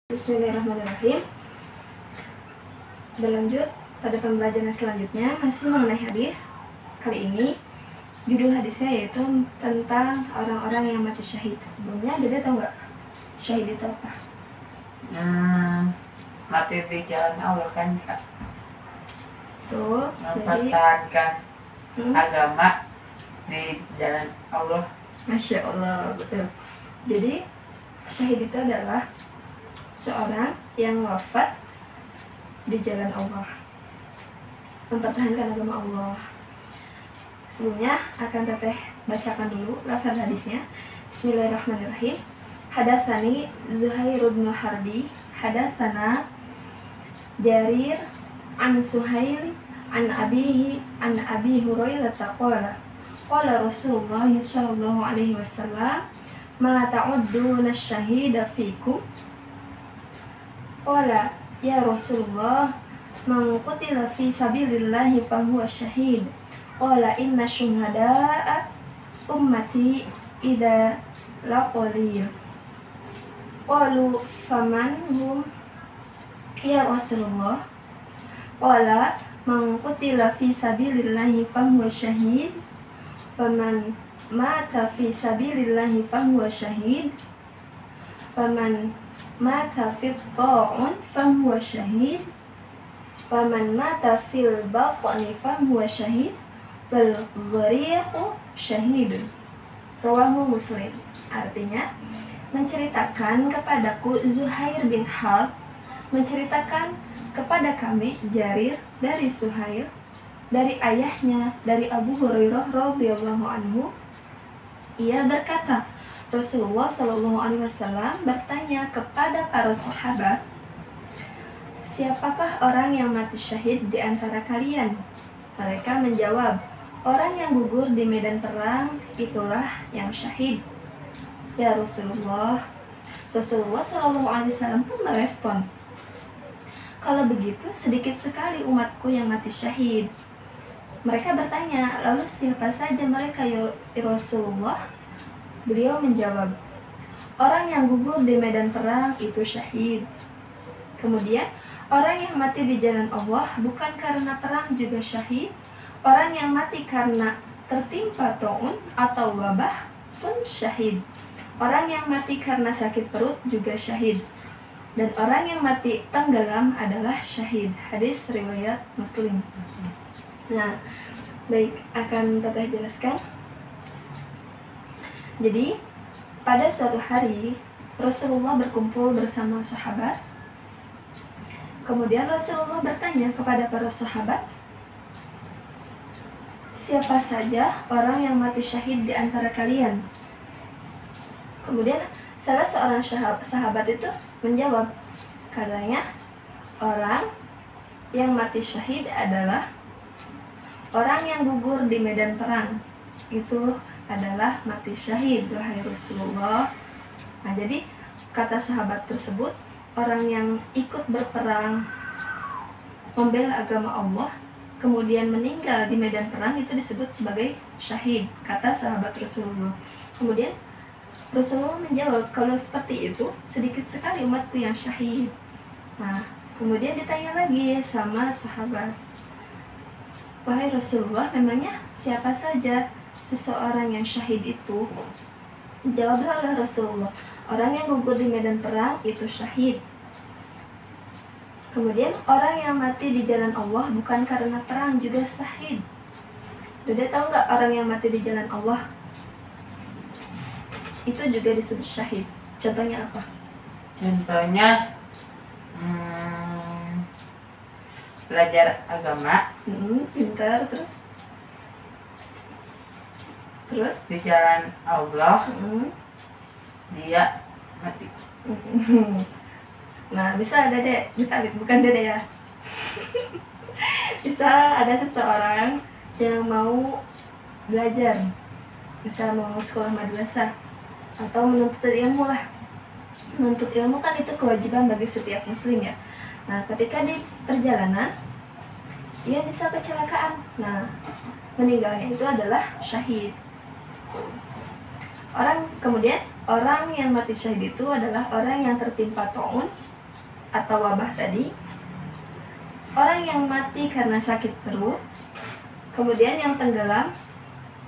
Bismillahirrahmanirrahim. Berlanjut pada pembelajaran selanjutnya masih mengenai hadis. Kali ini judul hadisnya yaitu tentang orang-orang yang mati syahid. Sebelumnya Dede tahu nggak syahid itu apa? Mati di jalan Allah kan Kak. Tuh, Mempertahankan agama di jalan Allah. Masya Allah, betul. Jadi syahid itu adalah seorang yang wafat di jalan Allah, mempertahankan agama Allah. Sebelumnya akan teteh bacakan dulu lafaz hadisnya. Bismillahirrahmanirrahim. Hadatsani Zuhair bin Harbi, hadatsana Jarir an Suhail an Abi Hurairah qala qala Rasulullah sallallahu alaihi wasallam ma ta'udduna asy-syahida fikum. Qala ya Rasulullah man qutila fi sabilillahi fahuwa syahid. Qala inna syuhada'a ummati idza laqalil. Qalu faman hum ya Rasulullah. Qala man qutila fi sabilillahi fahuwa syahid. Faman mata fi sabilillahi fahuwa syahid. Faman mata fi ta'un fahuwa syahid. Faman mata fil batni fahuwa syahid. Wal ghariqu syahidun. Rawahu Muslim. Artinya, menceritakan kepadaku Zuhair bin Harb, menceritakan kepada kami Jarir dari Suhail, dari ayahnya, dari Abu Hurairah radhiyallahu anhu. Ia berkata, Rasulullah Shallallahu Alaihi Wasallam bertanya kepada para sahabat, siapakah orang yang mati syahid di antara kalian? Mereka menjawab, orang yang gugur di medan perang itulah yang syahid. Ya Rasulullah. Rasulullah Shallallahu Alaihi Wasallam pun merespon, kalau begitu sedikit sekali umatku yang mati syahid. Mereka bertanya, lalu siapa saja mereka ya Rasulullah? Beliau menjawab, orang yang gugur di medan perang itu syahid. Kemudian, orang yang mati di jalan Allah bukan karena perang juga syahid. Orang yang mati karena tertimpa ta'un atau wabah pun syahid. Orang yang mati karena sakit perut juga syahid. Dan orang yang mati tenggelam adalah syahid. Hadis riwayat Muslim. Nah, baik, akan teteh jelaskan. Jadi, pada suatu hari Rasulullah berkumpul bersama sahabat. Kemudian Rasulullah bertanya kepada para sahabat, siapa saja orang yang mati syahid di antara kalian? Kemudian salah seorang sahabat itu menjawab, katanya, orang yang mati syahid adalah orang yang gugur di medan perang. Itu adalah mati syahid, wahai Rasulullah. Nah, jadi kata sahabat tersebut, orang yang ikut berperang membela agama Allah kemudian meninggal di medan perang itu disebut sebagai syahid, kata sahabat Rasulullah. Kemudian Rasulullah menjawab, kalau seperti itu sedikit sekali umatku yang syahid. Nah, kemudian ditanya lagi sama sahabat, wahai Rasulullah, memangnya siapa saja seseorang yang syahid itu? Jawablah oleh Rasulullah, orang yang gugur di medan perang itu syahid. Kemudian orang yang mati di jalan Allah bukan karena perang juga syahid. Dede tahu nggak orang yang mati di jalan Allah itu juga disebut syahid? Contohnya apa? Contohnya belajar agama, Pintar, terus di jalan Allah, dia mati. Nah, bisa Dede, bukan Dede ya. Bisa ada seseorang yang mau belajar, misal mau sekolah madrasah atau menuntut ilmu lah. Menuntut ilmu kan itu kewajiban bagi setiap muslim ya. Nah, ketika di perjalanan dia bisa kecelakaan. Nah, meninggalnya itu adalah syahid. Kemudian orang yang mati syahid itu adalah orang yang tertimpa ta'un atau wabah tadi, orang yang mati karena sakit perut, kemudian yang tenggelam,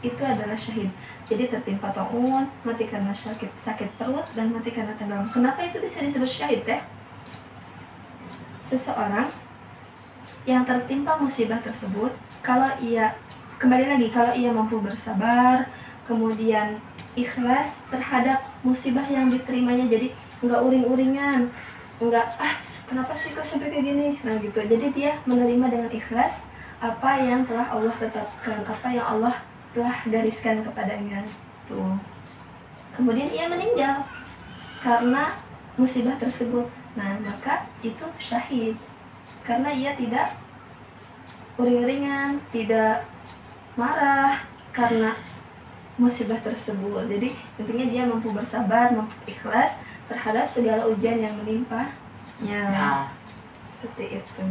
itu adalah syahid. Jadi tertimpa taun, mati karena sakit perut, dan mati karena tenggelam. Kenapa itu bisa disebut syahid ya? Seseorang yang tertimpa musibah tersebut, kalau ia mampu bersabar, kemudian ikhlas terhadap musibah yang diterimanya, jadi nggak uring-uringan, nggak kenapa sih kok sampai kayak gini, nah gitu. Jadi dia menerima dengan ikhlas apa yang telah Allah tetapkan, apa yang Allah telah gariskan kepadanya tuh. Kemudian ia meninggal karena musibah tersebut, nah maka itu syahid, karena ia tidak uring-uringan, tidak marah karena musibah tersebut. Jadi intinya dia mampu bersabar, mampu ikhlas terhadap segala ujian yang menimpanya. Seperti itu.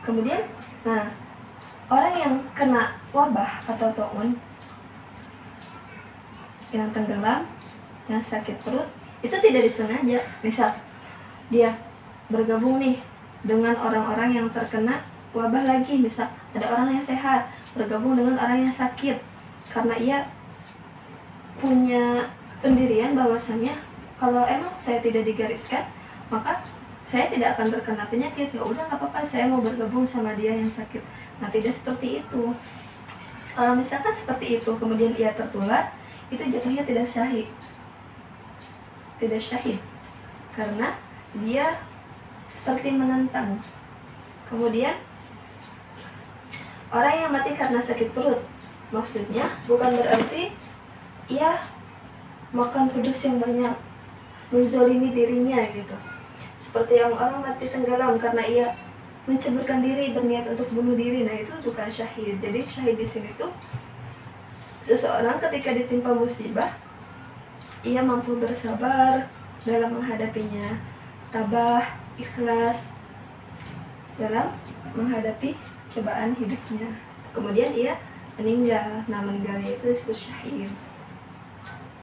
Kemudian, orang yang kena wabah atau taun, yang tenggelam, yang sakit perut, itu tidak disengaja. Misal dia bergabung nih dengan orang-orang yang terkena wabah lagi, misal ada orang yang sehat bergabung dengan orang yang sakit, karena ia punya pendirian bahwasanya kalau emang saya tidak digariskan, maka saya tidak akan terkena penyakit. Ya udah, nggak apa-apa, saya mau bergabung sama dia yang sakit. Nah, tidak seperti itu. Kalau misalkan seperti itu kemudian ia tertular, itu jatuhnya tidak syahid, karena dia seperti menentang. Kemudian orang yang mati karena sakit perut, maksudnya bukan berarti ia makan pedas yang banyak, menzolimi dirinya gitu. Seperti yang orang mati tenggelam karena ia menceburkan diri, berniat untuk bunuh diri, nah itu bukan syahid. Jadi syahid di sini tuh seseorang ketika ditimpa musibah, ia mampu bersabar dalam menghadapinya, tabah, ikhlas dalam menghadapi cobaan hidupnya. Kemudian ia meninggal. Nah, meninggalnya itu disebut syahid.